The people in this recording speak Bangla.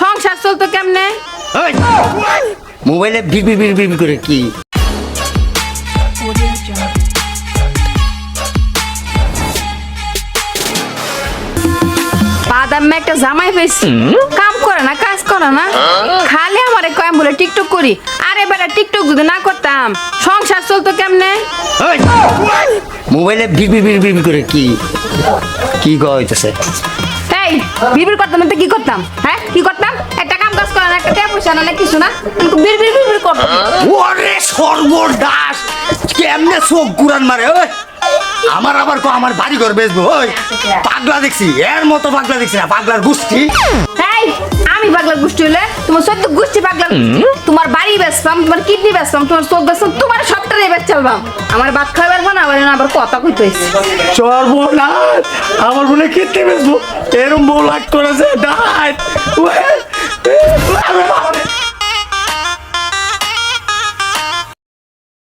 সংসার চলতো কেমনে? মোবাইলে বিড় করে কি বাদাম একটা জামাই পেয়েছি, কাম করে না, কাজ করে না, খালি আমারে কয় বলে টিকটক করি। আরে বেটা, টিকটক যদি না করতাম সংসার চলতো কেমনে? মোবাইলে বিড় করে কি কি কইতেছে? এই বিড় করতাম না তো কি করতাম? হ্যাঁ কি করতাম? একটা কাম কাজ করে না, একটা টাকা পয়সা না কিছু না, বিড় করতাম। ওরে সর্বনাশ, কেমনে চোখ গুরান মারে। ওই আমার আবার আমার বাড়ি ঘর বেচবো? ওই পাগলা দেখছি, এর মতো পাগলা দেখছি না, পাগলার গোষ্ঠী। এই আমি পাগলার গোষ্ঠী হলে তোমার সত্য গোষ্ঠী পাগলা। তোমার বাড়ি বেচতাম, তোমার কিডনি বেচতাম, তোমার চোখ বেচতাম, তোমার সবটাই বেচ চালবাম। আমার ভাত খাবার না আবার কথা কইতে হইছে। সর্বনাশ, আমার মনে কিডনি বেচবো, এরম বউ লাগ করেছে।